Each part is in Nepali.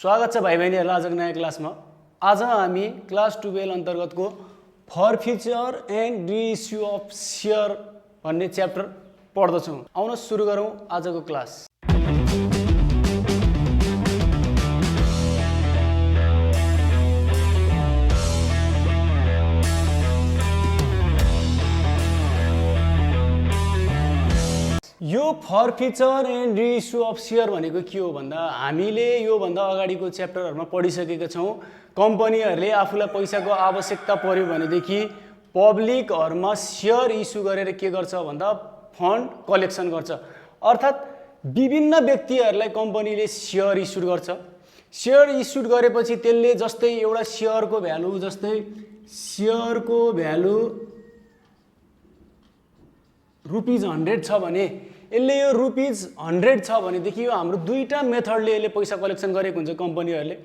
स्वागत छ भाइ बहिनीहरुलाई आजको नयाँ क्लासमा। आज हामी क्लास 12 अन्तर्गतको forfeiture and reissue of share भन्ने च्याप्टर पढ्दछौँ। आउन सुरु गरौँ आजको क्लास। यो forfeiture and reissue of share भनेको के हो भन्दा हामीले यो भन्दा अगाडिको च्याप्टरहरुमा पढिसकेका छौं। कम्पनीहरुले आफूलाई पैसाको आवश्यकता पर्यो भनेदेखि पब्लिकहरुमा शेयर इस्यु गरेर के गर्छ भन्दा फन्ड कलेक्सन गर्छ। अर्थात विभिन्न व्यक्तिहरुलाई कम्पनीले शेयर इस्यु गर्छ। शेयर इस्यु गरेपछि त्यसले जस्तै एउटा शेयरको भ्यालु जस्तै शेयरको भ्यालु ₹100 छ भने यसले यो ₹100 छ भनेदेखि यो हाम्रो दुईटा मेथडले यसले पैसा कलेक्सन गरेको हुन्छ कम्पनीहरुले।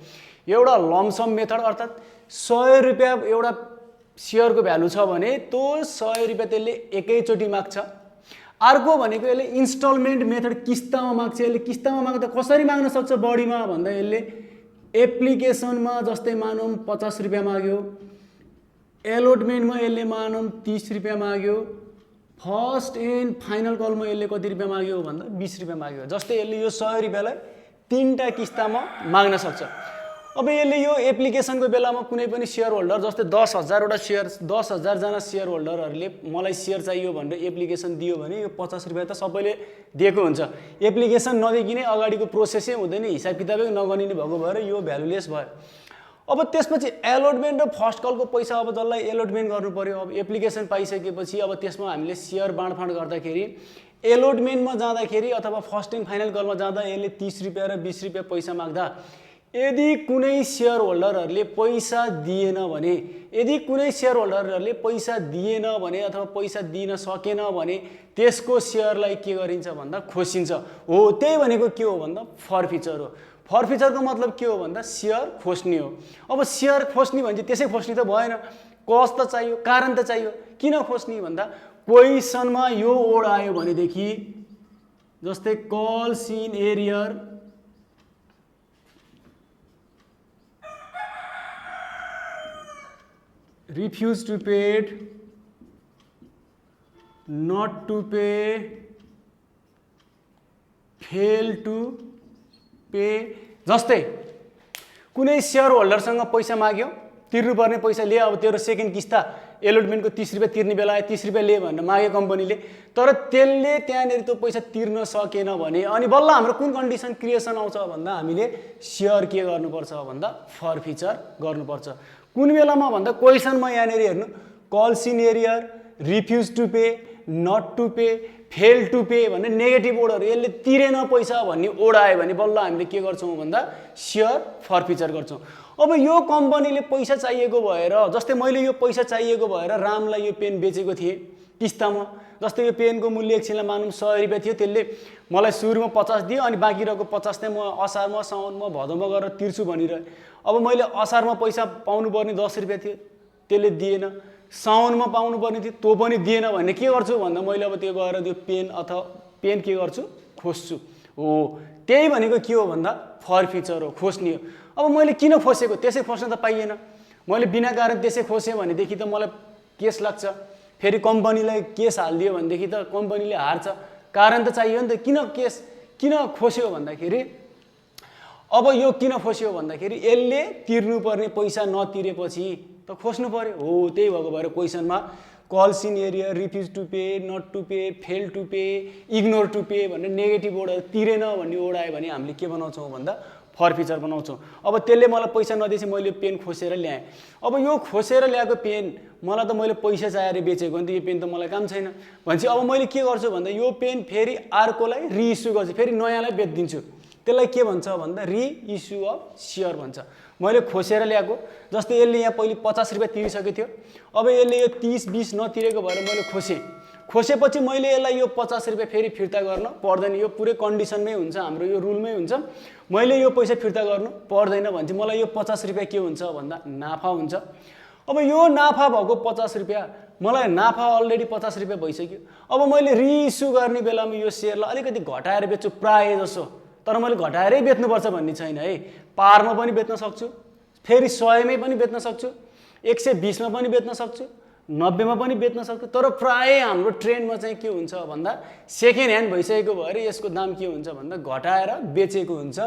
एउटा लमसम मेथड अर्थात ₹100 एउटा शेयरको भ्यालु छ भने त्यो ₹100 त्यसले एकैचोटी माग्छ। अर्को भनेको यसले इन्स्टलमेन्ट मेथड किस्तामा माग्छ। यसले किस्तामा माग्दा कसरी माग्न सक्छ बढीमा भन्दा यसले एप्लिकेसनमा जस्तै मानौं ₹50 माग्यो, एलोटमेन्टमा यसले मानौं ₹30 माग्यो, फर्स्ट एन्ड फाइनल कलमा यसले कति रुपैयाँ माग्यो भन्दा ₹20 माग्यो। जस्तै यसले यो ₹100 लाई तीनटा किस्तामा माग्न सक्छ। अब यसले यो एप्लिकेसनको बेलामा कुनै पनि शेयर होल्डर जस्तै 10,000 वटा शेयर 10,000 जना शेयर होल्डरहरुले मलाई शेयर चाहियो भनेर एप्लिकेसन दियो भने यो ₹50 त सबैले दिएको हुन्छ। एप्लिकेसन नदिकिनै अगाडिको प्रोसेसै हुँदैन, हिसाब किताबै नगनिने भएको भएर यो भ्यालुलेस भयो। अब त्यसपछि एलोटमेन्ट र फर्स्ट कलको पैसा अब जसलाई एलोटमेन्ट गर्नु पर्यो। अब एप्लिकेसन पाइसकेपछि अब त्यसमा हामीले शेयर बाँडफाँड गर्दाखेरि एलोटमेन्टमा जाँदाखेरि अथवा फर्स्ट एन्ड फाइनल कलमा जाँदा यसले ₹30 र ₹20 पैसा माग्दा यदि कुनै शेयर होल्डरहरुले पैसा दिएन भने अथवा पैसा दिन सकेन भने त्यसको शेयरलाई के गरिन्छ भन्दा खोसिन्छ। हो त्यही भनेको के हो भन्दा फर्फिचर हो। फर्फिचरको मतलब के हो भन्दा शेयर खोस्ने हो। अब शेयर खोस्ने भने त्यसै खोस्ने त भएन, कज त चाहियो, कारण त चाहियो। किन खोस्ने भन्दा क्वेशनमा यो ओड आयो भनेदेखि जस्तै calls in arrear refuse to pay, not to pay, fail to pay। जस्तै कुनै शेयर होल्डरसँग पैसा माग्यो, तिर्नुपर्ने पैसा लिए। अब तेरो सेकेन्ड किस्ता एलोटमेन्टको ₹30 तिर्ने बेला आयो, ₹30 लिए भनेर माग्यो कम्पनीले, तर त्यसले त्यहाँनेरि त्यो पैसा तिर्न सकेन भने अनि बल्ल हाम्रो कुन कन्डिसन क्रिएसन आउँछ भन्दा हामीले शेयर के गर्नुपर्छ भन्दा फर्फिचर गर्नुपर्छ। कुन बेलामा भन्दा क्वेशनमा यहाँनेरि हेर्नु calls in arrear, refuse to pay, not to pay, fail to pay भन्ने नेगेटिभ ओडहरु यसले तिरेन पैसा भन्ने ओड आयो भने बल्ल हामीले के गर्छौं भन्दा शेयर फर्फिचर गर्छौं। अब यो कम्पनीले पैसा चाहिएको भएर जस्तै मैले यो पैसा चाहिएको भएर रामलाई यो पेन बेचेको थिए किस्तामा। जस्तै यो पेनको मूल्य एकछिनलाई मानौं ₹100 थियो, त्यसले मलाई सुरुमा 50 दियो अनि बाँकी रहेको 50 चाहिँ म असारमा साउनमा भदौमा गरेर तिर्छु भनिरहे। अब मैले असारमा पैसा पाउनु पर्ने ₹10 थियो, त्यसले दिएन। साउनमा पाउनु पर्ने थियो, त्यो पनि दिएन भने के गर्छु भन्दा मैले अब त्यो गएर त्यो पेन अथवा पेन के गर्छु खोस्छु। हो त्यही भनेको के हो भन्दा फर्फिचर हो, खोस्ने हो। अब मैले किन खोसेको त्यसै खोस्न त पाइएन। मैले बिना कारण त्यसै खोसे भनेदेखि त मलाई केस लाग्छ। फेरि कम्पनीलाई केस हाल्दियो भनेदेखि त कम्पनीले हार्छ। कारण त चाहियो नि त। किन खोस्यो भन्दाखेरि अब यो किन खोस्यो भन्दाखेरि यसले तिर्नुपर्ने पैसा नतिरेपछि त खोस्नु पर्यो। हो त्यही भएको भएर क्वेशनमा calls in arrear, refuse to pay, not to pay, fail to pay, ignore to pay भन्ने नेगेटिभ ओड तिरेन भन्ने ओड आयो भने हामीले के बनाउँछौँ भन्दा फर्फिचर बनाउँछौँ। अब त्यसले मलाई पैसा नदिएपछि मैले पेन खोसेर ल्याएँ। अब यो खोसेर ल्याएको पेन मलाई त मैले पैसा चाहिएर बेचेको नि त, यो पेन त मलाई काम छैन भनेपछि अब मैले के गर्छु भन्दा यो पेन फेरि अर्कोलाई रिइस्यु गर्छु, फेरि नयाँलाई बेचिदिन्छु। त्यसलाई के भन्छ भन्दा रिइस्यु अफ शेयर भन्छ। मैले खोसेर ल्याएको जस्तै यसले यहाँ पहिले ₹50 तिरिसकेको थियो, अब यसले यो 30-20 नतिरेको भएर मैले खोसेपछि मैले यसलाई यो ₹50 फेरि फिर्ता गर्न पर्दैन। यो पुरै कन्डिसनमै हुन्छ, हाम्रो यो रुलमै हुन्छ। मैले यो पैसा फिर्ता गर्नु पर्दैन भने मलाई यो ₹50 के हुन्छ भन्दा नाफा हुन्छ। अब यो नाफा भएको ₹50 मलाई नाफा अलरेडी ₹50 भइसक्यो। अब मैले रिइस्यु गर्ने बेलामा यो शेयरलाई अलिकति घटाएर बेच्छु प्राय जसो, तर मैले घटाएरै बेच्नुपर्छ भन्ने छैन है। पारमा पनि बेच्न सक्छु, फेरि 100 मै पनि बेच्न सक्छु, 120 मा पनि बेच्न सक्छु, 90 मा पनि बेच्न सक्छु। तर प्राय हाम्रो ट्रेन्डमा चाहिँ के हुन्छ भन्दा सेकेन्ड ह्यान्ड भइसकेको भएर यसको दाम के हुन्छ भन्दा घटाएर बेचेको हुन्छ।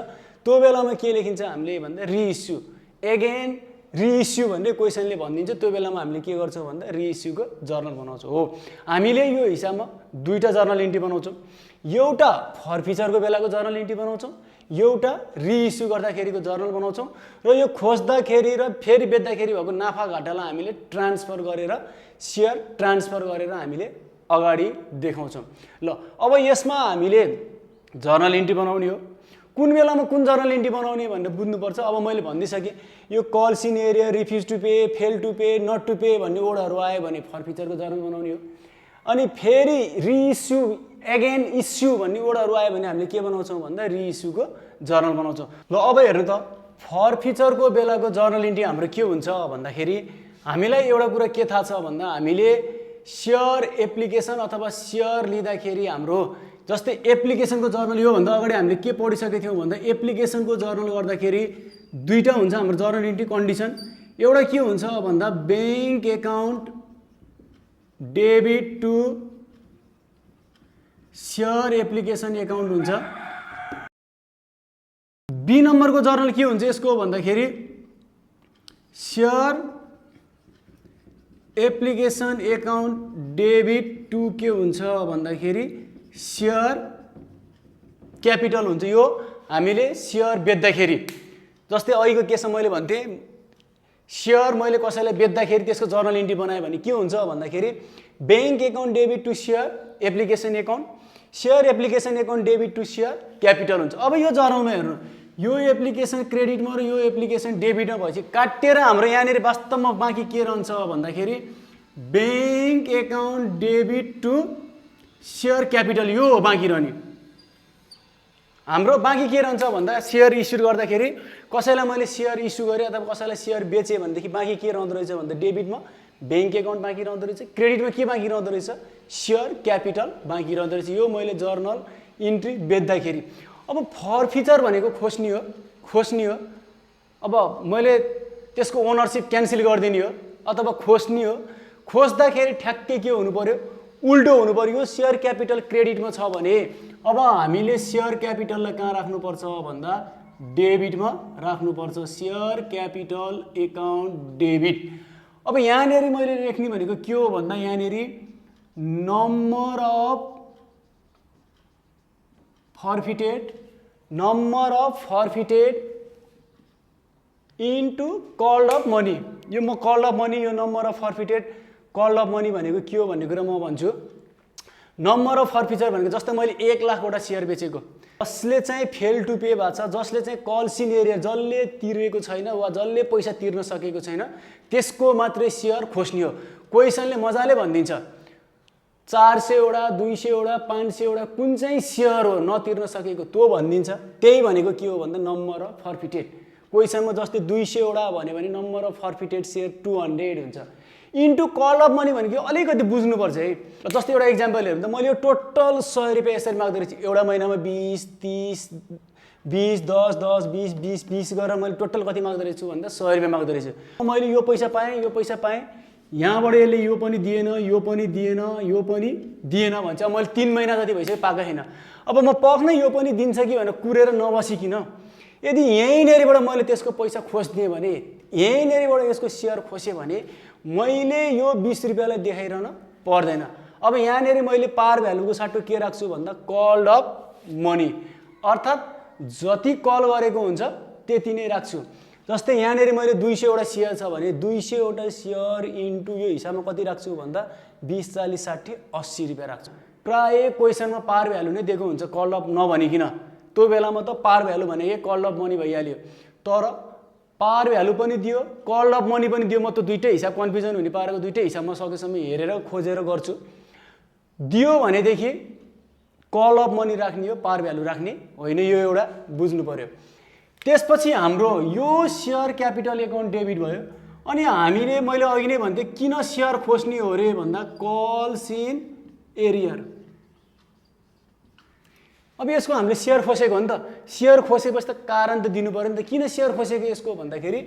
त्यो बेलामा के लेखिन्छ हामीले भन्दा रिइस्यु, एगेन रिइस्यु भन्ने क्वेसनले भनिदिन्छ। त्यो बेलामा हामीले के गर्छौँ भन्दा रिइस्युको जर्नल बनाउँछौँ। हो, हामीले यो हिसाबमा दुईटा जर्नल इन्ट्री बनाउँछौँ। एउटा फर्फिचरको बेलाको जर्नल इन्ट्री बनाउँछौँ, एउटा रिइस्यु गर्दाखेरिको जर्नल बनाउँछौँ र यो खोज्दाखेरि र फेरि बेच्दाखेरि भएको नाफा घाटालाई हामीले ट्रान्सफर गरेर सेयर ट्रान्सफर गरेर हामीले अगाडि देखाउँछौँ। ल अब यसमा हामीले जर्नल इन्ट्री बनाउने हो। कुन बेलामा कुन जर्नल इन्ट्री बनाउने भनेर बुझ्नुपर्छ। अब मैले भनिदिइसकेँ यो call in arrear, refuse to pay, fail to pay, not to pay भन्ने वर्डहरू आयो भने फर्फिचरको जर्नल बनाउने हो। अनि फेरि रिइस्यु, एगेन इस्यु भन्ने वर्डहरू आयो भने हामीले के बनाउँछौँ भन्दा रिइस्युको जर्नल बनाउँछौँ। ल अब हेर्नु त, फर्फिचरको बेलाको जर्नल इन्ट्री हाम्रो के हुन्छ भन्दाखेरि हामीलाई एउटा कुरा के थाहा छ भन्दा हामीले सेयर एप्लिकेसन अथवा सेयर लिँदाखेरि हाम्रो जस्तै एप्लिकेसनको जर्नल योभन्दा अगाडि हामीले के पढिसकेको थियौँ भन्दा एप्लिकेसनको जर्नल गर्दाखेरि दुईटा हुन्छ हाम्रो जर्नल इन्ट्री कन्डिसन। एउटा के हुन्छ भन्दा bank account debit to share application account हुन्छ। बी नम्बरको जर्नल के हुन्छ यसको भन्दाखेरि share application account debit to के हुन्छ भन्दाखेरि सेयर क्यापिटल हुन्छ। यो हामीले सेयर बेच्दाखेरि, जस्तै अहिलेको केसमा मैले भन्थेँ सेयर मैले कसैलाई बेच्दाखेरि त्यसको जर्नल इन्ट्री बनाएँ भने के हुन्छ भन्दाखेरि bank account debit to share application account, share application account debit to share capital हुन्छ। अब यो जर्नलमा हेर्नु, यो एप्लिकेसन क्रेडिटमा र यो एप्लिकेसन डेबिटमा भएपछि काटेर हाम्रो यहाँनिर वास्तवमा बाँकी के रहन्छ भन्दाखेरि bank account debit to share capital, यो हो बाँकी रहने। हाम्रो बाँकी के रहन्छ भन्दा सेयर इस्यु गर्दाखेरि कसैलाई मैले सेयर इस्यु गरेँ अथवा कसैलाई सेयर बेचेँ भनेदेखि बाँकी के रहँदो रहेछ भन्दा डेबिटमा ब्याङ्क एकाउन्ट बाँकी रहँदो रहेछ, क्रेडिटमा के बाँकी रहँदो रहेछ सेयर क्यापिटल बाँकी रहँदो रहेछ। यो मैले जर्नल इन्ट्री बेच्दाखेरि। अब फर्फिचर भनेको खोज्ने हो। अब मैले त्यसको ओनरसिप क्यान्सल गरिदिने हो अथवा खोज्ने हो। खोज्दाखेरि ठ्याक्कै के हुनु पर्यो, उल्टो हुनु पर्यो। यो सेयर क्यापिटल क्रेडिटमा छ भने अब हामीले सेयर क्यापिटललाई कहाँ राख्नुपर्छ भन्दा डेबिटमा राख्नुपर्छ, सेयर क्यापिटल एकाउन्ट डेबिट। अब यहाँनिर मैले लेख्ने भनेको के हो भन्दा यहाँनिर number of forfeited into called of money. यो म कल्ड अफ मनी, यो number of forfeited called of money भनेको के हो भन्ने कुरा म भन्छु। नम्बर अफ फर्फिचर भनेको जस्तै मैले 1 लाखवटा सेयर बेचेको, जसले चाहिँ फेल टु पे भएको छ, जसले चाहिँ कल सिन एरिया जसले तिरेको छैन वा जसले पैसा तिर्न सकेको छैन त्यसको मात्रै सेयर खोज्ने हो। क्वेसनले मजाले भनिदिन्छ 400वटा 200वटा 500वटा कुन चाहिँ सेयर हो नतिर्न सकेको त्यो भनिदिन्छ। त्यही भनेको के हो भन्दा नम्बर अफ फर्फिटेड। क्वेसनमा जस्तै 200वटा भन्यो भने नम्बर अफ फर्फिटेड सेयर 200 हुन्छ। इन्टु कल अफ मनी भनेको अलिकति बुझ्नुपर्छ है। जस्तै एउटा इक्जाम्पल हेर्नु त, मैले यो टोटल 100 रुपियाँ यसरी माग्दो रहेछ, एउटा महिनामा 20 30 20 10 10 20 20 20 गरेर मैले टोटल कति माग्दो रहेछु भन्दा 100 रुपियाँ माग्दो रहेछु। मैले यो पैसा पाएँ, यहाँबाट यसले यो पनि दिएन, यो पनि दिएन, यो पनि दिएन भन्छ। मैले 3 महिना जति भइसक्यो पाएको छैन। अब म पक्नै यो पनि दिन्छ कि भनेर कुरेर नबसिकिन यदि यहीँनिरबाट मैले त्यसको पैसा खोज्दिएँ भने, यहीँनिरबाट यसको सेयर खोसेँ भने मैले यो 20 रुपियाँलाई देखाइरहन पर्दैन। अब यहाँनिर मैले पार भ्यालुको साटो के राख्छु भन्दा कल्ड अफ मनी, अर्थात् जति कल गरेको हुन्छ त्यति नै राख्छु। जस्तै यहाँनिर मैले 200वटा सेयर छ भने 200वटा सेयर इन्टु यो हिसाबमा कति राख्छु भन्दा 20 40 60 80 रुपियाँ राख्छु। प्राय क्वेसनमा पार भ्यालु नै दिएको हुन्छ कल्ड अफ नभनिकन। त्यो बेलामा त पार भ्यालु भनेको कल्ड अफ मनी भइहाल्यो। तर पार भ्यालु पनि दियो, कल्ड अफ मनी पनि दियो। म त दुईटै हिसाब कन्फ्युजन हुने पारेको दुईटै हिसाबमा सकेसम्म हेरेर खोजेर गर्छु। दियो भनेदेखि कल अफ मनी राख्ने हो, पार भ्यालु राख्ने होइन, यो एउटा बुझ्नु पर्यो। त्यसपछि हाम्रो यो सेयर क्यापिटल एकाउन्ट डेबिट भयो। अनि हामीले मैले अघि नै भन्थे किन सेयर खोज्ने हो रे भन्दा कल सिन एरियर। अब यसको हामीले सेयर खोसेको हो नि त, सेयर खोसेपछि त कारण त दिनु पर्यो नि त। किन सेयर खोसेको यसको भन्दाखेरि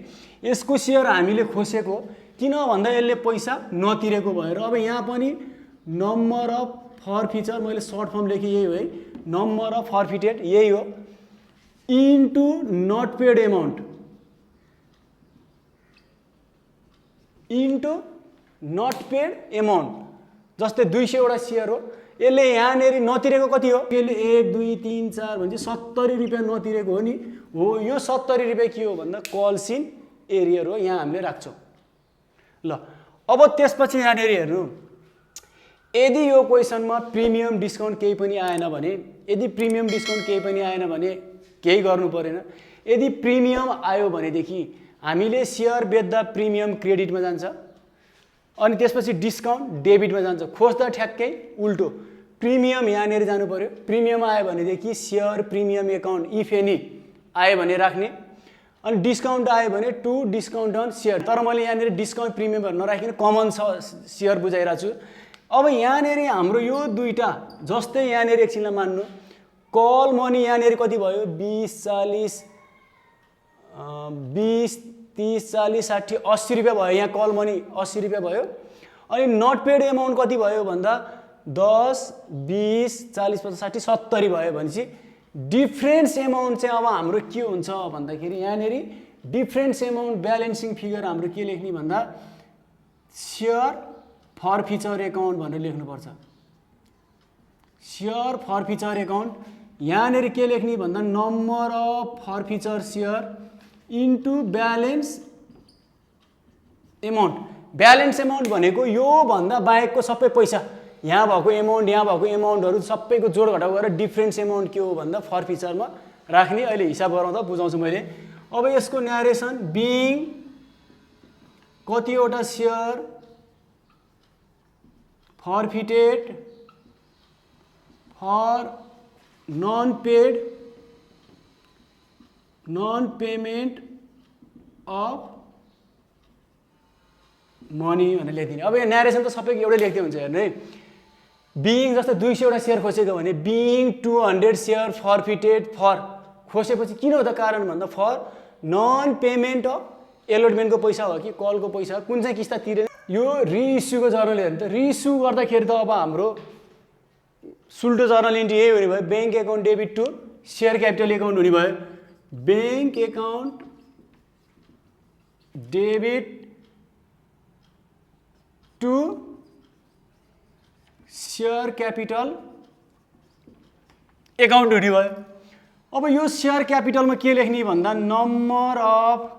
यसको सेयर हामीले खोसेको किन भन्दा यसले पैसा नतिरेको भएर। अब यहाँ पनि नम्बर अफ फरफिचर, मैले सर्ट फर्म लेखेँ यही हो है, नम्बर अफ फरफिटेड यही हो, into not paid amount, into not paid amount. जस्तै 200 वटा सेयर हो, यसले यहाँनिर नतिरेको कति हो, यसले 1 2 3 4 भने 70 रुपियाँ नतिरेको हो नि। हो, यो 70 रुपियाँ के हो भन्दा कल्स इन एरियर हो, यहाँ हामीले राख्छौँ। ल अब त्यसपछि यहाँनिर हेर्नु, यदि यो क्वेसनमा प्रिमियम डिस्काउन्ट केही पनि आएन भने, यदि प्रिमियम डिस्काउन्ट केही पनि आएन भने केही गर्नु परेन। यदि प्रिमियम आयो भनेदेखि हामीले सेयर बेच्दा प्रिमियम क्रेडिटमा जान्छ, अनि त्यसपछि डिस्काउन्ट डेबिटमा जान्छ। खोज्दा ठ्याक्कै उल्टो, प्रिमियम यहाँनिर जानु पर्यो। प्रिमियम आयो भनेदेखि share premium account if any आयो भने राख्ने, अनि डिस्काउन्ट आयो भने टु डिस्काउन्ट अन सेयर। तर मैले यहाँनिर डिस्काउन्ट प्रिमियमहरू नराखिकन कमन सेयर बुझाइरहेको छु। अब यहाँनिर हाम्रो यो दुईटा, जस्तै यहाँनिर एकछिनलाई मान्नु कल मनी यहाँनिर कति भयो, 20 40 20 30 40 60 80 रुपियाँ भयो। यहाँ कल मनी 80 रुपियाँ भयो। अनि नट पेड एमाउन्ट कति भयो भन्दा 10 20 40 50 60 70 भयो। भनेपछि डिफ्रेन्स एमाउन्ट चाहिँ अब हाम्रो के हुन्छ भन्दाखेरि यहाँनिर डिफ्रेन्स एमाउन्ट ब्यालेन्सिङ फिगर हाम्रो के लेख्ने भन्दा सेयर फरफिचर एकाउन्ट भनेर लेख्नुपर्छ। सेयर फरफिचर एकाउन्ट यहाँनिर के लेख्ने भन्दा number of forfeiture share into balance amount. Balance amount भनेको यो भन्दा बाहेकको सबै पैसा, यहाँ भएको एमाउन्ट यहाँ भएको एमाउन्टहरू सबैको जोड घटाउ गरेर डिफ्रेन्स एमाउन्ट के हो भन्दा फरफिचरमा राख्ने। अहिले हिसाब गराउँदा बुझाउँछु मैले। अब यसको न्यारेसन बिङ कतिवटा share forfeited for non payment of money भनेर लेखिदिने। अब यो न्यारेसन त सबैको एउटै लेख्दै हुन्छ हेर्नु है। बिङ जस्तै 200 वटा सेयर खोसेको भने बिङ 200 सेयर फरफिटेड फर खोसेपछि किन हो त कारण भन्दा फर नन पेमेन्ट अफ एलोटमेन्टको पैसा हो कि कलको पैसा, कुन चाहिँ किस्ता तिरेन। यो रिइस्युको जर्नल हेर्नु त, रिइस्यु गर्दाखेरि त अब हाम्रो सुल्टो जर्नल इन्ट्री यही हुने भयो, bank account debit to share capital account हुने भयो। Bank account debit to share capital account हुने भयो। अब यो सेयर क्यापिटलमा के लेख्ने भन्दा नम्बर अफ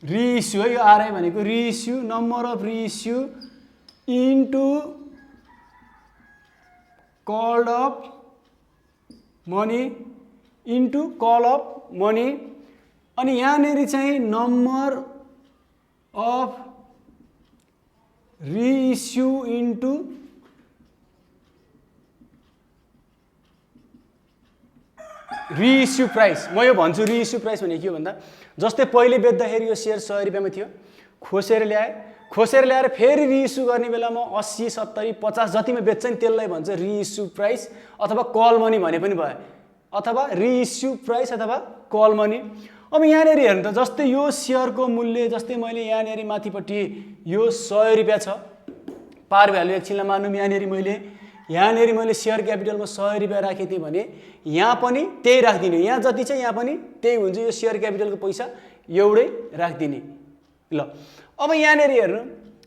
रिइस्यु है, यो आरआई भनेको reissue, number of reissue into call of money into call of money. अनि यहाँनिर चाहिँ number of reissue into reissue price. म यो भन्छु रिइस्यु प्राइस भनेको के हो भन्दा जस्तै पहिले बेच्दाखेरि यो सेयर 100 रुपियाँमा थियो, खोसेर ल्याएर फेरि रिइस्यु गर्ने बेलामा 80 70 50 जतिमा बेच्छ नि त्यसलाई भन्छ रिइस्यु प्राइस अथवा कल मनी भने पनि भयो, अथवा रिइस्यु प्राइस अथवा कल मनी। अब यहाँनिर हेर्नु त, जस्तै यो सेयरको मूल्य जस्तै मैले यहाँनिर माथिपट्टि यो 100 रुपियाँ छ पार भ्यालु एकछिनलाई मानौँ। यहाँनिर मैले सेयर क्यापिटलमा 100 रुपियाँ राखेको थिएँ भने यहाँ पनि त्यही राखिदिने, यहाँ जति चाहिँ यहाँ पनि त्यही हुन्छ। यो सेयर क्यापिटलको पैसा एउटै राखिदिने। ल अब यहाँनिर हेर्नु,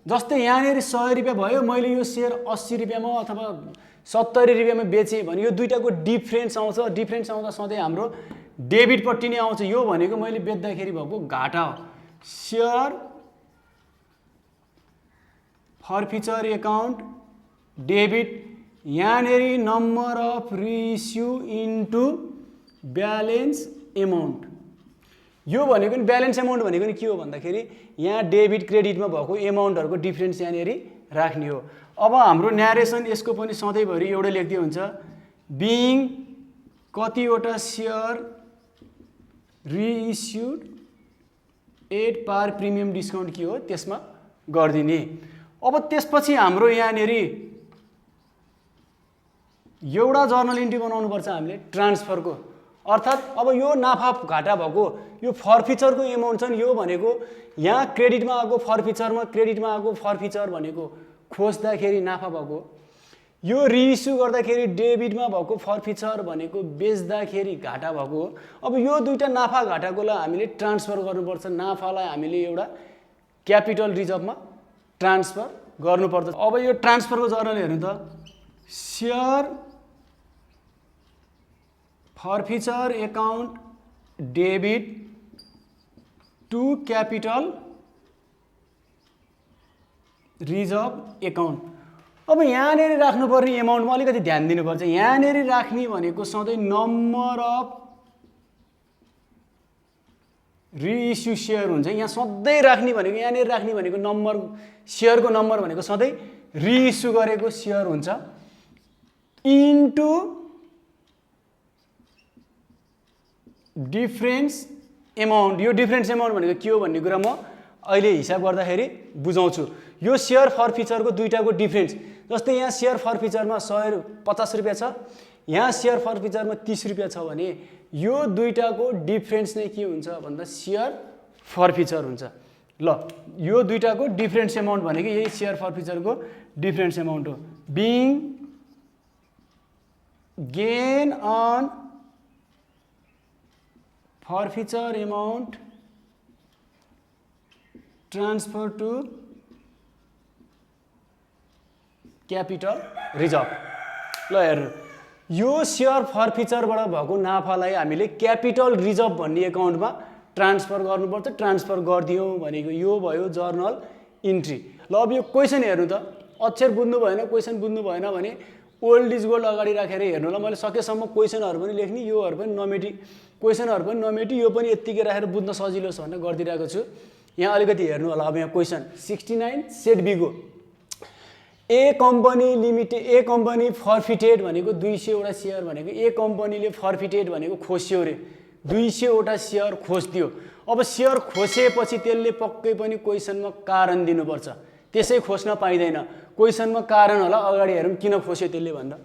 जस्तै यहाँनिर 100 रुपियाँ भयो, मैले यो सेयर 80 रुपियाँमा अथवा 70 रुपियाँमा बेचेँ भने यो दुईटाको डिफ्रेन्स आउँछ। डिफ्रेन्स आउँदा सधैँ हाम्रो डेबिटपट्टि नै आउँछ। यो भनेको मैले बेच्दाखेरि भएको घाटा हो। सेयर फरफिचर एकाउन्ट डेबिट, यहाँनिर number of reissue into balance amount. यो भनेको नि ब्यालेन्स एमाउन्ट भनेको नि के हो भन्दाखेरि यहाँ डेबिट क्रेडिटमा भएको एमाउन्टहरूको डिफ्रेन्स यहाँनिर राख्ने हो। अब हाम्रो न्यारेसन यसको पनि सधैँभरि एउटै लेख्दै हुन्छ, बिङ कतिवटा share reissued at par premium discount के हो त्यसमा गरिदिने। अब त्यसपछि हाम्रो यहाँनिर एउटा जर्नल इन्ट्री बनाउनुपर्छ हामीले ट्रान्सफरको। अर्थात् अब यो नाफा घाटा भएको यो फर्फिचरको एमाउन्ट छ नि, यो भनेको यहाँ क्रेडिटमा आएको फर्फिचरमा क्रेडिटमा आएको फर्फिचर भनेको खोज्दाखेरि नाफा भएको, यो रिइस्यु गर्दाखेरि डेबिटमा भएको फर्फिचर भनेको बेच्दाखेरि घाटा भएको। अब यो दुईटा नाफा घाटाकोलाई हामीले ट्रान्सफर गर्नुपर्छ, नाफालाई हामीले एउटा क्यापिटल रिजर्भमा ट्रान्सफर गर्नुपर्छ। अब यो ट्रान्सफरको जर्नल हेर्नु त, share forfeiture account debit to capital reserve account. अब यहाँनिर राख्नुपर्ने एमाउन्टमा अलिकति ध्यान दिनुपर्छ। यहाँनिर राख्ने भनेको सधैँ नम्बर अफ रिइस्यु सेयर हुन्छ। यहाँ सधैँ राख्ने भनेको यहाँनिर राख्ने भनेको नम्बर, सेयरको नम्बर भनेको सधैँ रिइस्यु गरेको सेयर हुन्छ इन्टु डिफरेन्स एमाउन्ट। यो डिफरेन्स एमाउन्ट भनेको के हो भन्ने कुरा म अहिले हिसाब गर्दाखेरि बुझाउँछु। यो सेयर फर्फिचरको दुईटाको डिफरेन्स, जस्तै यहाँ सेयर फर्फिचरमा 150 रुपियाँ छ, यहाँ सेयर फर्फिचरमा 30 रुपियाँ छ भने यो दुईटाको डिफरेन्स नै के हुन्छ भन्दा सेयर फर्फिचर हुन्छ। ल यो दुईटाको डिफरेन्स एमाउन्ट भनेको यही सेयर फर्फिचरको डिफरेन्स एमाउन्ट हो। Being gain on forfeiture amount transfer to capital reserve. ल हेर्नु, यो सेयर फर्फिचरबाट भएको नाफालाई हामीले क्यापिटल रिजर्भ भन्ने एकाउन्टमा ट्रान्सफर गर्नुपर्छ। ट्रान्सफर गरिदियौँ भनेको यो भयो जर्नल इन्ट्री। ल अब यो क्वेसन हेर्नु त, अक्षर बुझ्नु भएन, क्वेसन बुझ्नु भएन भने ओल्ड इज गोल्ड अगाडि राखेर हेर्नु ल। मैले सकेसम्म क्वेसनहरू पनि लेख्ने, योहरू पनि नमेटी, क्वेसनहरू पनि नमेटी, यो पनि यत्तिकै राखेर बुझ्न सजिलो छ भनेर गरिदिरहेको छु। यहाँ अलिकति हेर्नु होला। अब यहाँ क्वेसन 69 सेट बीको ए कम्पनी लिमिटेड, ए कम्पनी फर्फिटेड भनेको 200वटा सेयर भनेको ए कम्पनीले फर्फिटेड भनेको खोस्यो रे, 200वटा सेयर खोस्दियो। अब सेयर खोसेपछि त्यसले पक्कै पनि क्वेसनमा कारण दिनुपर्छ, त्यसै खोज्न पाइँदैन। क्वेसनमा कारण होला, अगाडि हेरौँ किन खोस्यो त्यसले भन्दा।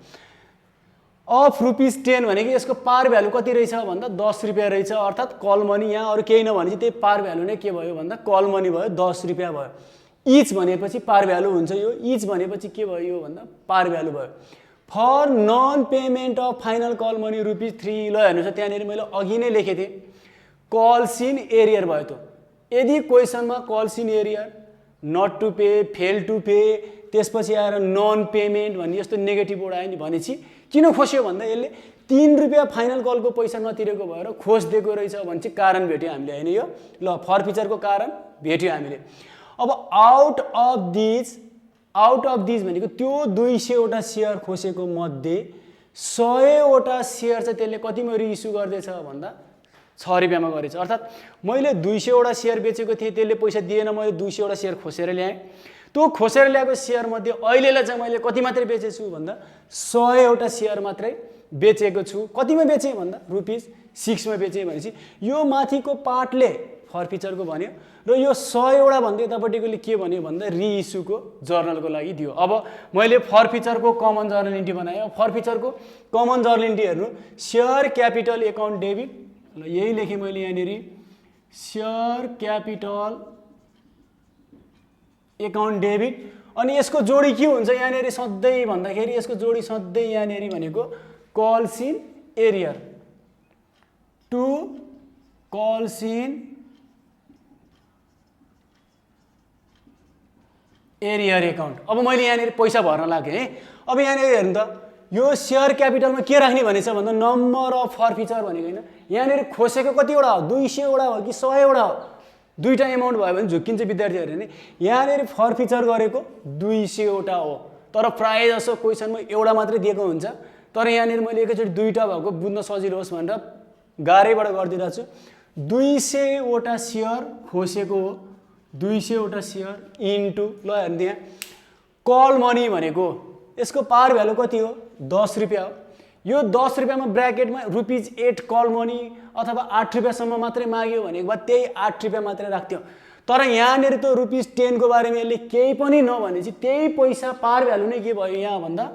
अफ ₹10 भनेको यसको पार भ्यालु कति रहेछ भन्दा 10 रुपियाँ रहेछ, अर्थात् कल मनी। यहाँ अरू केही नभने त्यही पार भ्यालु नै के भयो भन्दा कल मनी भयो, 10 रुपियाँ भयो। इच भनेपछि पार भ्यालु हुन्छ, यो इच भनेपछि के भयो भन्दा पार भ्यालु भयो। For non payment of final call money ₹3। ल हेर्नुहोस्, त्यहाँनिर मैले अघि नै लेखेको थिएँ कल सिन एरियर भयो त। यदि क्वेसनमा calls in arrear, not to pay, fail to pay, त्यसपछि आएर नन पेमेन्ट भन्ने यस्तो नेगेटिभ वर्ड आयो नि भनेपछि किन खोस्यो भन्दा यसले 3 रुपियाँ फाइनल कलको पैसा नतिरेको भएर खोजिदिएको रहेछ भने चाहिँ कारण भेट्यो हामीले होइन। यो ल फर्फिचरको कारण भेट्यो हामीले। अब आउट अफ दिज भनेको त्यो 200वटा सेयर खोसेको मध्ये 100वटा सेयर चाहिँ त्यसले कतिमा रिइस्यु गर्दैछ भन्दा 6 रुपियाँमा गरेछ। अर्थात् मैले 200वटा सेयर बेचेको थिएँ, त्यसले पैसा दिएन, मैले 200वटा सेयर खोसेर ल्याएँ। त्यो खोसेर ल्याएको सेयर मध्ये अहिलेलाई चाहिँ मैले कति मात्रै बेचेछु भन्दा 100वटा सेयर मात्रै बेचेको छु। कतिमा बेचेँ भन्दा ₹6 बेचेँ भनेपछि यो माथिको पार्टले फर्फिचरको भन्यो र यो 100वटा भन्दा यतापट्टिकोले के भन्यो भन्दा रिइस्युको जर्नलको लागि दियो। अब मैले फर्फिचरको कमन जर्नल इन्ट्री बनाएँ। फर्फिचरको कमन जर्नल इन्ट्री हेर्नु, सेयर क्यापिटल एकाउन्ट डेबिट, ल यही लेखेँ मैले यहाँनिर सेयर क्यापिटल एकाउन्ट डेबिट। अनि यसको जोडी के हुन्छ यहाँनिर सधैँ भन्दाखेरि यसको जोडी सधैँ यहाँनिर भनेको call in arrear to call in arrear account. अब मैले यहाँनिर पैसा भर्न लागेँ है। अब यहाँनिर हेर्नु त, यो सेयर क्यापिटलमा के राख्ने भनेछ भन्दा नम्बर अफ फर्फिचर भनेको होइन, यहाँनिर खोसेको कतिवटा हो, 200वटा हो कि 100वटा हो, दुईटा एमाउन्ट भयो भने झुक्किन्छ विद्यार्थीहरूले नि। यहाँनिर फर्फिचर गरेको 200वटा हो, तर प्रायः जसो क्वेसनमा एउटा मात्रै दिएको हुन्छ। तर यहाँनिर मैले एकैचोटि दुईटा भएको बुझ्न सजिलो होस् भनेर गाह्रैबाट गरिदिरहेको छु। 200वटा सेयर खोसेको हो, 200वटा सेयर इन्टु, ल हेर्नु यहाँ कल मनी भनेको यसको पार भ्यालु कति हो 10 रुपियाँ हो। यो 10 रुपियाँमा ब्र्याकेटमा ₹8 कल मनी अथवा 8 रुपियाँसम्म मात्रै माग्यो भनेको भए त्यही 8 रुपियाँ मात्रै राख्थ्यो। तर यहाँनिर त ₹10 को बारेमा यसले केही पनि नभनेपछि त्यही पैसा पार भ्यालु नै के भयो यहाँ भन्दा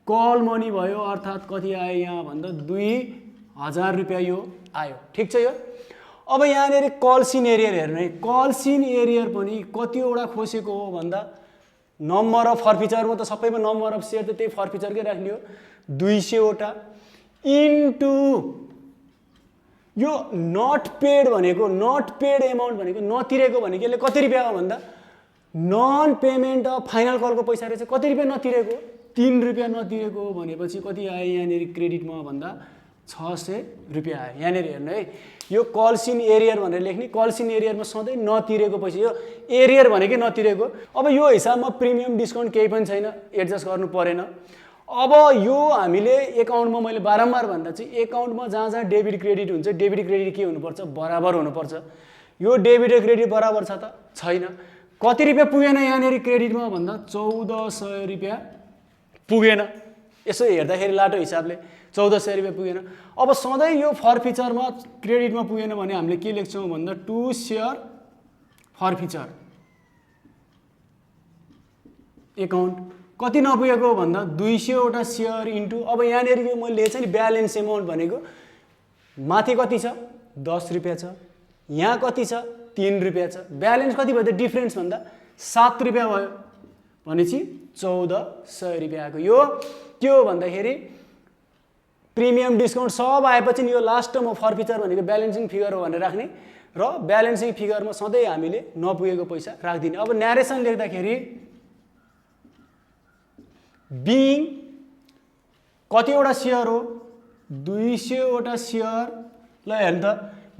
कल मनी भयो अर्थात् कति आयो यहाँ भन्दा 2000 रुपियाँ यो आयो। ठिक छ यो। अब यहाँनिर कलसिन एरियर हेर्नु है, कलसिन एरियर पनि कतिवटा खोसेको हो भन्दा नम्बर अफ फर्फिचरमा त सबैमा नम्बर अफ सेयर त त्यही फर्फिचरकै राख्ने हो 200 वटा इन्टु यो नट पेड भनेको नट पेड एमाउन्ट भनेको नतिरेको भनेको यसले कति रुपियाँ हो भन्दा नन पेमेन्ट अफ फाइनल कलको पैसा रहेछ। कति रुपियाँ नतिरेको 3 रुपियाँ नतिरेको भनेपछि कति आयो यहाँनिर क्रेडिटमा भन्दा 600 रुपियाँ आयो। यहाँनिर हेर्नु है यो कलसिन एरियर भनेर लेख्ने, कलसिन एरियरमा सधैँ नतिरेको पैसा, यो एरियर भनेकै नतिरेको। अब यो हिसाबमा प्रिमियम डिस्काउन्ट केही पनि छैन, एडजस्ट गर्नु परेन। अब यो हामीले एकाउन्टमा मैले बारम्बार भन्दा चाहिँ एकाउन्टमा जहाँ जहाँ डेबिट क्रेडिट हुन्छ डेबिट क्रेडिट के हुनुपर्छ बराबर हुनुपर्छ। यो डेबिट र क्रेडिट बराबर छ त छैन। कति रुपियाँ पुगेन यहाँनिर क्रेडिटमा भन्दा 1400 रुपियाँ पुगेन। यसो हेर्दाखेरि लाटो हिसाबले 1400 रुपियाँ पुगेन। अब सधैँ यो फर्फिचरमा क्रेडिटमा पुगेन भने हामीले के लेख्छौँ भन्दा टु सेयर फर्फिचर एकाउन्ट कति नपुगेको भन्दा 200 वटा सेयर इन्टु अब यहाँनिर यो मैले लेखेँ नि ब्यालेन्स एमाउन्ट भनेको माथि कति छ 10 रुपियाँ छ, यहाँ कति छ 3 रुपियाँ छ, ब्यालेन्स कति भयो त डिफ्रेन्स भन्दा 7 रुपियाँ भयो भनेपछि 1400 रुपियाँ आएको। यो के हो भन्दाखेरि प्रिमियम डिस्काउन्ट सब आएपछि यो लास्टमा फर्फिचर भनेको ब्यालेन्सिङ फिगर हो भनेर राख्ने र ब्यालेन्सिङ फिगरमा सधैँ हामीले नपुगेको पैसा राख्दिने। अब न्यारेसन लेख्दाखेरि बिङ कतिवटा सेयर हो 200 वटा सेयर, ल हेर्नु त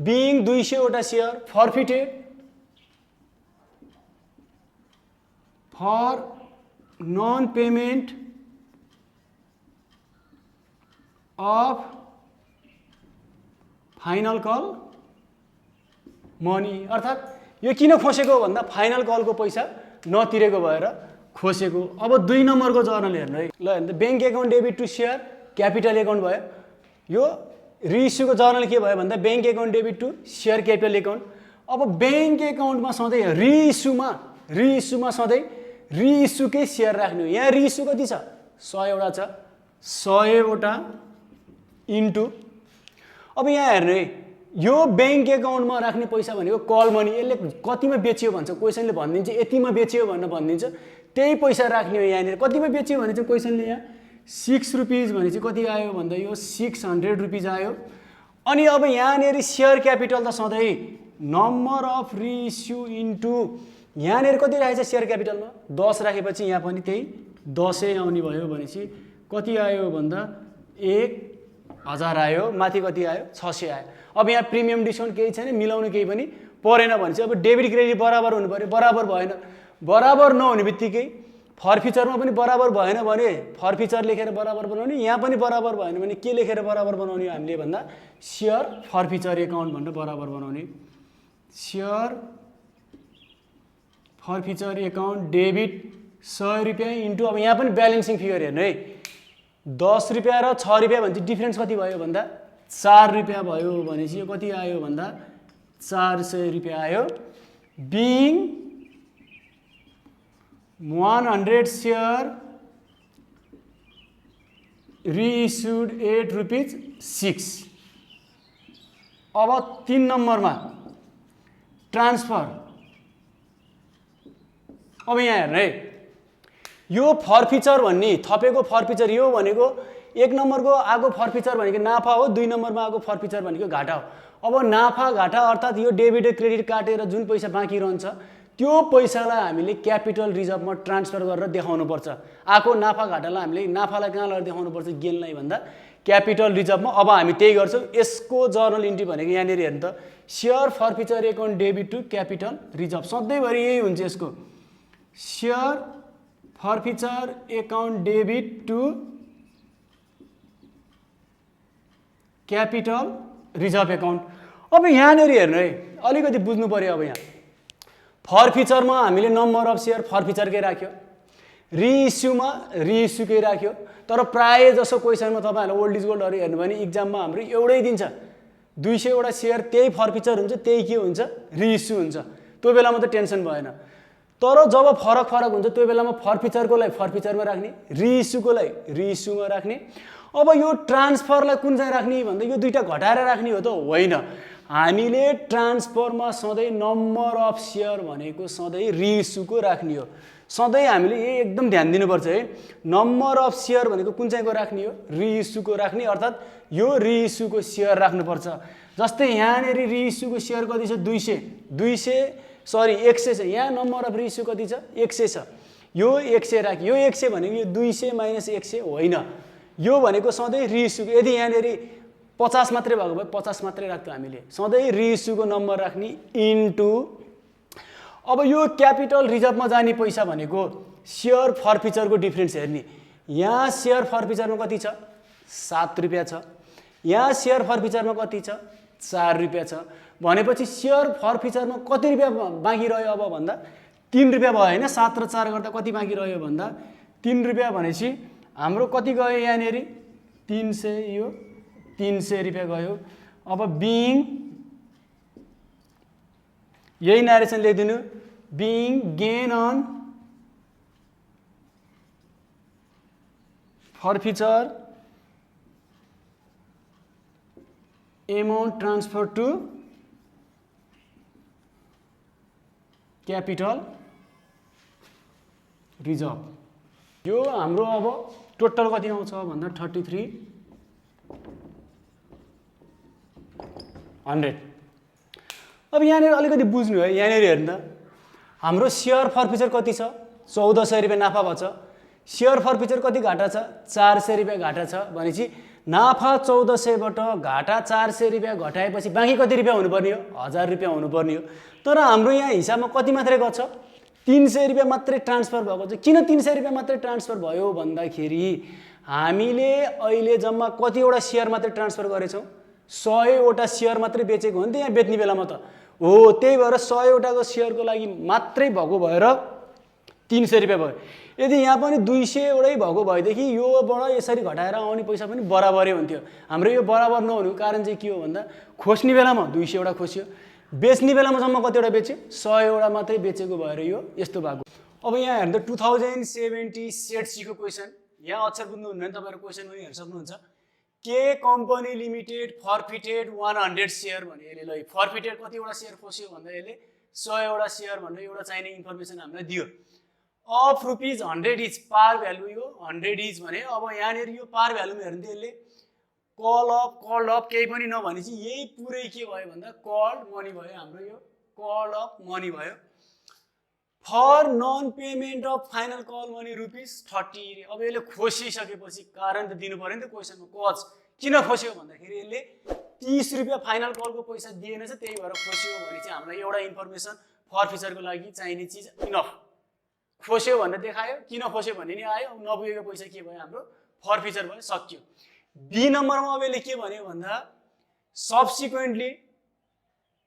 बिङ 200 वटा share forfeited for non payment of final call money, अर्थात् यो किन खोसेको भन्दा फाइनल कलको पैसा नतिरेको भएर खोसेको। अब 2 नम्बरको जर्नल हेर्नु है, ल हेर्नु त bank account debit to share capital account भयो। यो रिइस्युको जर्नल के भयो भन्दा bank account debit to share capital account. अब ब्याङ्क एकाउन्टमा सधैँ रिइस्युमा सधैँ रिइस्युकै सेयर राख्ने हो। यहाँ रिइस्यु कति छ 100 वटा छ, 100 वटा इन्टु अब यहाँ हेर्नु है यो ब्याङ्क एकाउन्टमा राख्ने पैसा भनेको कल मनी, यसले कतिमा बेच्यो भन्छ क्वेसनले भनिदिन्छ यतिमा बेच्यो भनेर भनिदिन्छ, त्यही पैसा राख्ने हो। यहाँनिर कतिमा बेच्यो भने चाहिँ क्वेसनले यहाँ 6 रुपिज भने चाहिँ कति आयो भन्दा यो 600 रुपिज आयो। अनि अब यहाँनिर सेयर क्यापिटल त सधैँ नम्बर अफ रिइस्यु इन्टु यहाँनिर कति राखेको छ सेयर क्यापिटलमा 10 राखेपछि यहाँ पनि त्यही 10 आउने भयो भनेपछि कति आयो भन्दा 1000 आयो, माथि कति आयो 600 आयो। अब यहाँ प्रिमियम डिस्काउन्ट केही छैन, मिलाउनु केही पनि परेन भने चाहिँ अब डेबिट क्रेडिट बराबर हुनु पर्यो, बराबर भएन। बराबर नहुने बित्तिकै फर्फिचरमा पनि बराबर भएन भने फर्फिचर लेखेर बराबर बनाउने, यहाँ पनि बराबर भएन भने के लेखेर बराबर बनाउने हामीले भन्दा सेयर फर्फिचर एकाउन्ट भनेर बराबर बनाउने। सेयर फर्फिचर एकाउन्ट डेबिट 100 रुपियाँ इन्टु अब यहाँ पनि ब्यालेन्सिङ फिगर हेर्नु है 10 रुपियाँ र 6 रुपियाँ भने चाहिँ डिफ्रेन्स कति भयो भन्दा 4 रुपियाँ भयो भनेपछि यो कति आयो भन्दा 400 रुपियाँ आयो। Being 100 share reissued 8 rupees 6। अब 3 नम्बरमा ट्रान्सफर। अब यहाँ हेर्नु है यो फर्फिचर भन्ने थपेको फर्फिचर यो भनेको 1 नम्बरको आएको फर्फिचर भनेको नाफा हो, 2 नम्बरमा आएको फर्फिचर भनेको घाटा हो। अब नाफा घाटा अर्थात् यो डेबिट र क्रेडिट काटेर जुन पैसा बाँकी रहन्छ त्यो पैसालाई हामीले क्यापिटल रिजर्भमा ट्रान्सफर गरेर देखाउनु पर्छ। आएको नाफा घाटालाई हामीले नाफालाई कहाँ लगेर देखाउनु पर्छ गेनलाई भन्दा क्यापिटल रिजर्भमा। अब हामी त्यही गर्छौँ। यसको जर्नल इन्ट्री भनेको यहाँनिर हेर्नु त share forfeiture account debit to capital reserve सधैँभरि यही हुन्छ। यसको share forfeiture account debit to capital reserve account. अब यहाँनिर हेर्नु है अलिकति बुझ्नु पर्यो। अब यहाँ फर्फिचरमा हामीले नम्बर अफ सेयर फर्फिचरकै राख्यो, रिइस्युमा रिइस्युकै राख्यो, तर प्राय जसो क्वेसनमा तपाईँहरूले ओल्ड इज गोल्डहरू हेर्नु भने इक्जाममा हाम्रो एउटै दिन्छ 200 वटा सेयर त्यही फर्फिचर हुन्छ, त्यही के हुन्छ रिइस्यु हुन्छ। त्यो बेलामा त टेन्सन भएन। तर जब फरक हुन्छ त्यो बेलामा फर्फिचरकोलाई फर्फिचरमा राख्ने, रिइस्युकोलाई रिइस्युमा राख्ने। अब यो ट्रान्सफरलाई कुन चाहिँ राख्ने भन्दा यो दुईटा घटाएर राख्ने हो त होइन। हामीले ट्रान्सफरमा सधैँ नम्बर अफ सेयर भनेको सधैँ रिइस्युको राख्ने हो। सधैँ हामीले एकदम ध्यान दिनुपर्छ है। नम्बर अफ सेयर भनेको कुन चाहिँको राख्ने हो, रिइस्युको राख्ने, अर्थात् यो रिइस्युको सेयर राख्नुपर्छ। जस्तै यहाँनिर रिइस्युको सेयर कति छ 100 छ। यहाँ नम्बर अफ रिइस्यु कति छ 100 छ। यो 100 राख्यो। यो 100 भनेको यो 200 माइनस 100 होइन, यो भनेको सधैँ रिइस्युको। यदि यहाँनिर 50 मात्रै भएको भए 50 मात्रै राख्थ्यो हामीले। सधैँ रिइस्युको नम्बर राख्ने इन्टु। अब यो क्यापिटल रिजर्भमा जाने पैसा भनेको सेयर फर्फिचरको डिफ्रेन्स हेर्ने। यहाँ सेयर फर्फिचरमा कति छ 7 रुपियाँ छ, यहाँ सेयर फर्फिचरमा कति छ 4 रुपियाँ छ। भनेपछि सेयर फर्फिचरमा कति रुपियाँ बाँकी रह्यो अब भन्दा 3 रुपियाँ भयो होइन। 7 र 4 गर्दा कति बाँकी रह्यो भन्दा 3 रुपियाँ। भनेपछि हाम्रो कति गयो यहाँनिर 300, यो 300 रुपियाँ गयो। अब बिङ यही नरेसन लेखिदिनु, being gain on forfeiture amount transfer to capital reserve। यो हाम्रो अब टोटल कति आउँछ भन्दा 3300। अब यहाँनिर अलिकति बुझ्नु है। यहाँनिर हेर्नु त हाम्रो सेयर फर्फिचर कति छ 1400 रुपियाँ नाफा भएको छ। सेयर फर्फिचर कति घाटा छ 400 रुपियाँ घाटा छ। भनेपछि नाफा 1400बाट घाटा 400 रुपियाँ घटाएपछि बाँकी कति रुपियाँ हुनुपर्ने हो 1000 रुपियाँ हुनुपर्ने हो। तर हाम्रो यहाँ हिसाबमा कति मात्रै गछ 300 रुपियाँ मात्रै ट्रान्सफर भएको छ। किन 300 रुपियाँ मात्रै ट्रान्सफर भयो भन्दाखेरि हामीले अहिले जम्मा कतिवटा सेयर मात्रै ट्रान्सफर गरेछौँ 100वटा सेयर मात्रै बेचेको हो नि त यहाँ बेच्ने बेलामा त हो। त्यही भएर 100वटाको सेयरको लागि मात्रै भएको भएर 300 रुपियाँ भयो। यदि यहाँ पनि 200वटै भएको भएदेखि योबाट यसरी घटाएर आउने पैसा पनि बराबरै हुन्थ्यो। हाम्रो यो बराबर नहुनुको कारण चाहिँ के हो भन्दा खोज्ने बेलामा 200वटा खोज्यो, बेच्ने बेलामा जम्मा कतिवटा बेच्यो 100वटा मात्रै बेचेको भएर यो यस्तो भएको। अब यहाँ हेर्दा 2070 सेट सीको क्वेसन। यहाँ अक्षर बुझ्नु हुन्न भने तपाईहरु क्वेसन पनि हेर्न सक्नुहुन्छ। के कम्पनी लिमिटेड फर्फिटेड 100 सेयर भने यसले ल फर्फिटेड कतिवटा सेयर खोस्यो भन्दा यसले 100वटा सेयर भनेर एउटा चाहिने इन्फर्मेसन हामीलाई दियो। अफ ₹100 इज पार भ्यालु, यो 100 इज भने अब यहाँनिर यो पार भ्यालुमा हेर्नु यसले कॉल्ड अफ केही पनि नभनेपछि यही पुरै के भयो भन्दा कॉल्ड मनी भयो। हाम्रो यो कॉल्ड अफ मनी भयो। For non payment of final call money ₹30। अब यसले खोसिसकेपछि कारण त दिनु पर्यो नि त क्वेसनमा कज किन खोस्यो भन्दाखेरि यसले 30 रुपियाँ फाइनल कलको पैसा दिएन छ, त्यही भएर खोस्यो भने चाहिँ हामीलाई एउटा इन्फर्मेसन फर्फिचरको लागि चाहिने चिज इनफ। खोस्यो भनेर देखायो, किन खोस्यो भन्ने नि आयो, नपुगेको पैसा के भयो हाम्रो फर्फिचर भयो, सक्यो। बी नम्बरमा अब यसले के भन्यो भन्दा subsequently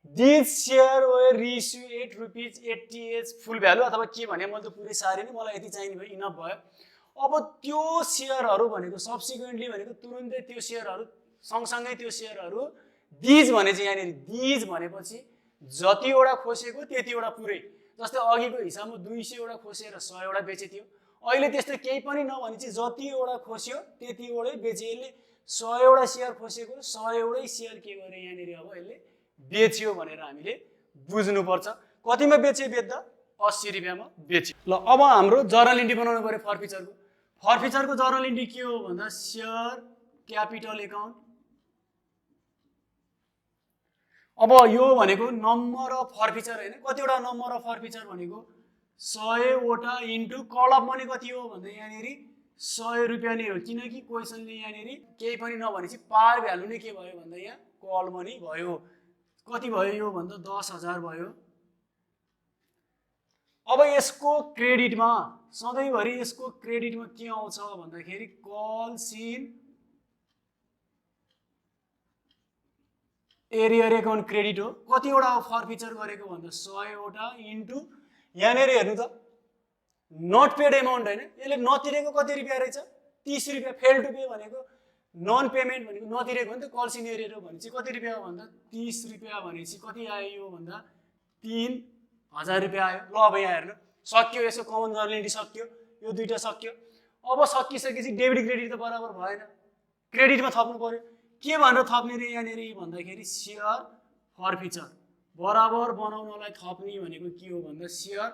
this share were reissue ₹80 full value अथवा के भने मैले त पुरै सारे नि, मलाई यति चाहिने भयो इनफ भयो। अब त्यो सेयरहरु भनेको सब्सिक्वेन्टली भनेको तुरुन्तै त्यो सेयरहरु सँगसँगै त्यो सेयरहरु दिज भने चाहिँ यहाँनिर दिज भनेपछि जतिवटा खोसेको त्यतिवटा पुरै। जस्तै अघिको हिसाबमा 200वटा खोसेर 100वटा बेचे थियो। अहिले त्यस्तो केही पनि नभने चाहिँ जतिवटा खोस्यो त्यतिवटै बेचे। यसले 100वटा सेयर खोसेको 100वटै सेयर के गरे यहाँनिर अब यसले बेच्यो भनेर हामीले बुझ्नुपर्छ। कतिमा बेच्यो बेच्दा 80 रुपियाँमा बेच्यो। ल अब हाम्रो जर्नल इन्ट्री बनाउनु पर्यो फर्फिचरको। फर्फिचरको जर्नल इन्ट्री के हो भन्दा सेयर क्यापिटल एकाउन्ट। अब यो भनेको नम्बर अफ फर्फिचर हैन, कतिवटा नम्बर अफ फर्फिचर भनेको 100वटा इन्टु कल अफ मनी कति हो भन्दा यहाँनिर 100 रुपियाँ नै हो। किनकि क्वेसनले यहाँनिर केही पनि नभनेपछि पार भ्यालु नै के भयो भन्दा यहाँ कल मनी भयो। कति भयो यो भन्दा 10,000 भयो। अब यसको क्रेडिटमा सधैँभरि यसको क्रेडिटमा के आउँछ भन्दाखेरि call in arrear account credit हो। कतिवटा फर्फिचर गरेको भन्दा 100वटा इन्टु यहाँनिर हेर्नु त नट पेड एमाउन्ट हैन, यसले नतिरेको कति रुपियाँ रहेछ 30 रुपियाँ। फेल टु पे भनेको नन पेमेन्ट भनेको नतिरेको हो नि त। कल सिन एरियर हो भने चाहिँ कति रुपियाँ भन्दा 30 रुपियाँ भनेपछि कति आयो यो भन्दा 3000 रुपियाँ आयो। ल अब यहाँ हेर्नु सक्यो, यसको कमन जर्नलिटी सक्यो, यो दुईटा सक्यो। अब सकिसकेपछि डेबिट क्रेडिट त बराबर भएन, क्रेडिटमा थप्नु पर्यो। के भनेर थप्ने रे यहाँनिर भन्दाखेरि सेयर फर्फिचर बराबर बनाउनलाई थप्ने भनेको के हो भन्दा सेयर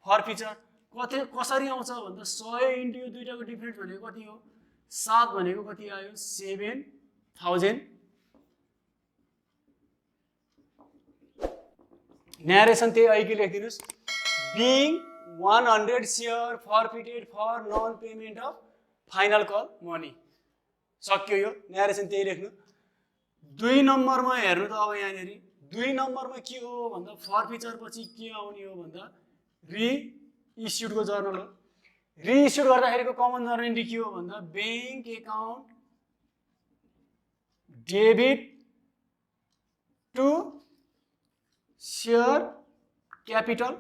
फर्फिचर। कसरी आउँछ भन्दा 100 इन्टु यो दुईटाको डिफरेन्स भनेको कति हो, 7 भनेको कति आयो 7000। न्यारेसन त्यही अहिले लेखिदिनुहोस्, being 100 share forfeited for non payment of final call money. सक्यो यो न्यारेसन त्यही लेख्नु। 2 नम्बरमा हेर्नु त अब यहाँनिर 2 नम्बरमा के हो भन्दा फर्फिचर पछि के आउने हो भन्दा रिइस्युडको जर्नल हो। रिइस्युड गर्दाखेरिको कमन जर्नलिटी के हो भन्दा bank account debit to share capital.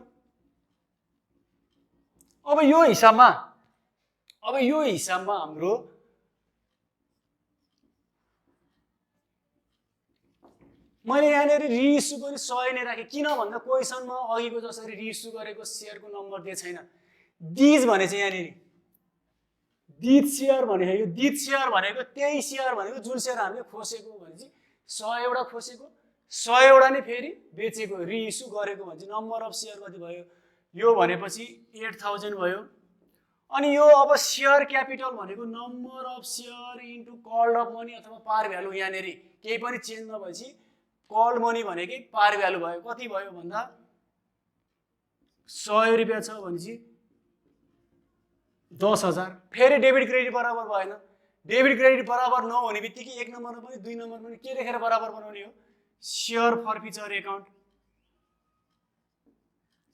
अब यो हिसाबमा हाम्रो मैले यहाँनिर रिइस्यु पनि 100 नै राखेँ। किन भन्दा क्वेसनमा अघिको जसरी रिइस्यु गरेको सेयरको नम्बर दिएको छैन। दिज भने चाहिँ यहाँनिर दिज सेयर भनेको यो दिज सेयर भनेको त्यही सेयर भनेको जुन सेयर हामीले खोसेको भनेपछि 100 वटा खोसेको 100 वटा नै फेरि बेचेको रिइस्यु गरेको भने चाहिँ नम्बर अफ सेयर कति भयो यो भनेपछि 8000 भयो। अनि यो अब सेयर क्यापिटल भनेको number of share into called of money अथवा पार भ्यालु। यहाँनिर केही पनि चेन्ज नभएपछि कल्ड मनी भनेकै पार भ्यालु भयो। कति भयो भन्दा 100 रुपियाँ छ भनेपछि 10000। फेरि डेबिट क्रेडिट बराबर भएन। डेबिट क्रेडिट बराबर नहुने बित्तिकै 1 नम्बरमा पनि 2 नम्बरमा पनि के लेखेर बराबर बनाउने हो, share forfeiture account.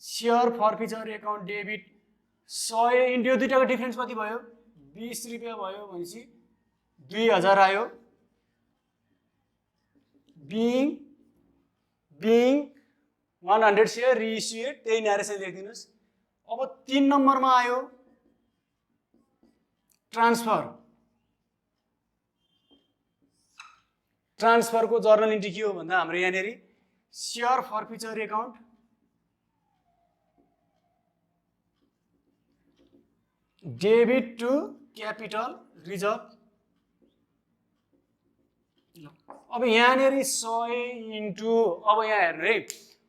Share forfeiture account debit 100 into यो दुईटाको डिफरेन्स कति भयो 20 रुपियाँ भयो भनेपछि 2000 आयो। बिङ 100 सेयर रिइस्युड त्यही न्यारेसन लेखिदिनुहोस्। अब 3 नम्बरमा आयो ट्रान्सफर। ट्रान्सफरको जर्नल इन्ट्री के हो भन्दा हाम्रो यहाँनिर share forfeiture account debit to capital reserve. अब यहाँनिर 100 इन्टु अब यहाँ हेर्नु है,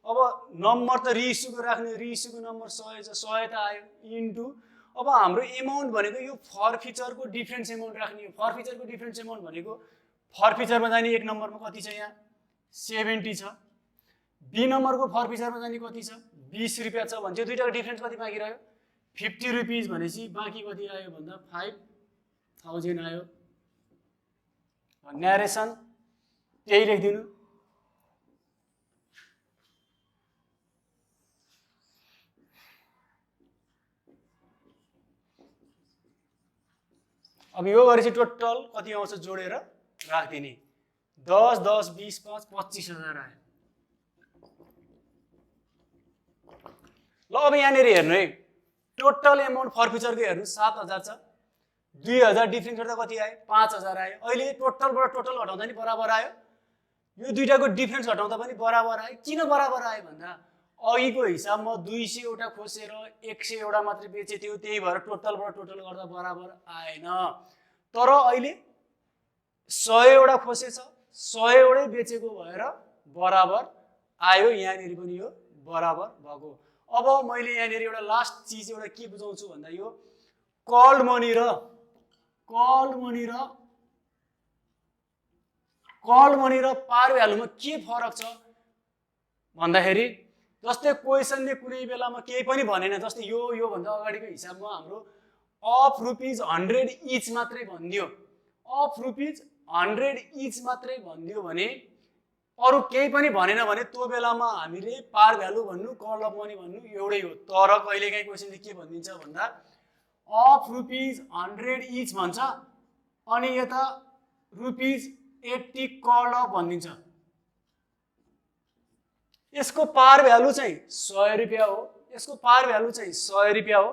अब नम्बर त रिइस्युको राख्ने, रिइस्युको नम्बर 100 छ, 100 त आयो इन्टु अब हाम्रो एमाउन्ट भनेको यो फर्फिचरको डिफरेन्स एमाउन्ट राख्ने हो। फर्फिचरको डिफरेन्स एमाउन्ट भनेको फर्फिचरमा जाने 1 नम्बरमा कति छ यहाँ 70 छ। बी नम्बरको फर्फिचरमा जाने कति छ 20 रुपियाँ छ भने चाहिँ दुईटाको डिफरेन्स कति बाँकी रह्यो 50 रुपिज भनेपछि बाँकी कति आयो भन्दा 5000 आयो। न्यारेसन त्यही लेखिदिनु। अब यो गरेपछि टोटल कति आउँछ जोडेर राखिदिने 10 10 20 5 25000 आयो। ल अब यहाँनिर हेर्नु है, टोटल एमाउन्ट फर्फिचरको हेर्नु 7000 छ, 2000 डिफरेन्स गर्दा कति आयो 5000 आयो। अहिले टोटलबाट टोटल हटाउँदा नि बराबर आयो, यो दुईटाको डिफरेन्स हटाउँदा पनि बराबर आयो। किन बराबर आयो भन्दा अघिको हिसाबमा 200 वटा खोसेर 100 वटा मात्रै बेचे थियो, त्यही भएर टोटलबाट टोटल गर्दा बराबर आएन। तर अहिले 100 वटा खोसेछ 100 वटै बेचेको भएर बराबर आयो। यहाँनिर पनि यो बराबर भएको। अब मैले यहाँनिर एउटा लास्ट चिज एउटा के बुझाउँछु भन्दा यो कल्ड मनी र पार भ्यालुमा के फरक छ भन्दाखेरि जस्तै क्वेसनले कुनै बेलामा केही पनि भनेन, जस्तै यो भन्दा अगाडिको हिसाबमा हाम्रो अफ ₹100 इच मात्रै भनिदियो, अफ ₹100 इच मात्रै भनिदियो भने अरू केही पनि भनेन भने त्यो बेलामा हामीले पार भ्यालु भन्नु कल अफ मनी भन्नु एउटै हो। तर कहिलेकाहीँ क्वेसनले के भनिदिन्छ भन्दा अफ ₹100 इच भन्छ अनि यता ₹80 कल अफ भनिदिन्छ। यसको पार भ्यालु चाहिँ 100 रुपियाँ हो, यसको पार भ्यालु चाहिँ 100 रुपियाँ हो।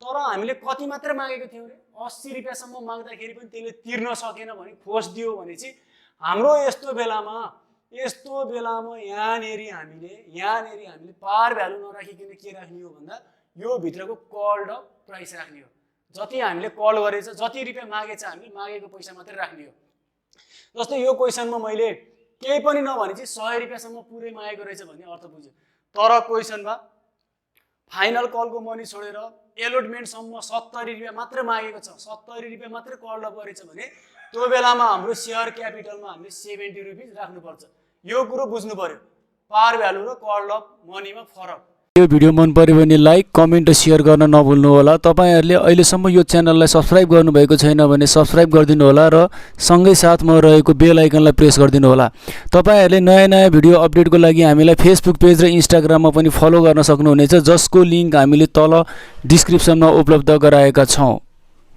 तर हामीले कति मात्र मागेको थियौँ रे 80 रुपियाँसम्म माग्दाखेरि पनि त्यसले तिर्न सकेन भने फोर्स दियो भने चाहिँ हाम्रो यस्तो बेलामा यहाँनिर हामीले पार भ्यालु नराखिकन के राख्ने हो भन्दा यो भित्रको कल्ड प्राइस राख्ने हो। जति हामीले कल गरेछ, जति रुपियाँ मागेछ हामीले मागेको पैसा मात्रै राख्ने हो। जस्तै यो क्वेसनमा मैले केही पनि नभने चाहिँ 100 रुपियाँसम्म पुरै मागेको रहेछ भन्ने अर्थ बुझ्यो। तर क्वेसनमा फाइनल कलको मनी छोडेर एलोटमेन्टसम्म 70 रुपियाँ मात्रै मागेको छ, 70 रुपियाँ मात्रै कल अप गरेछ भने त्यो बेलामा हाम्रो सेयर क्यापिटलमा हामीले 70 रुपिस राख्नुपर्छ। यो कुरो बुझ्नु पर्यो, पार भ्यालु र कल अप मनीमा फरक। यो भिडियो मन पर्यो भने लाइक, कमेन्ट र सेयर गर्न नभुल्नु होला। तपाईहरुले अहिलेसम्म यो च्यानललाई सब्स्क्राइब गर्नुभएको छैन भने सब्स्क्राइब गरिदिनु होला र सँगै साथमा रहेको बेल आइकनलाई प्रेस गरिदिनु होला। तपाईहरुले नयाँ भिडियो अपडेटको लागि हामीलाई फेसबुक पेज र इन्स्टाग्राममा पनि फलो गर्न सक्नुहुनेछ, जसको लिंक हामीले तल डिस्क्रिप्सनमा उपलब्ध गराएका छौं।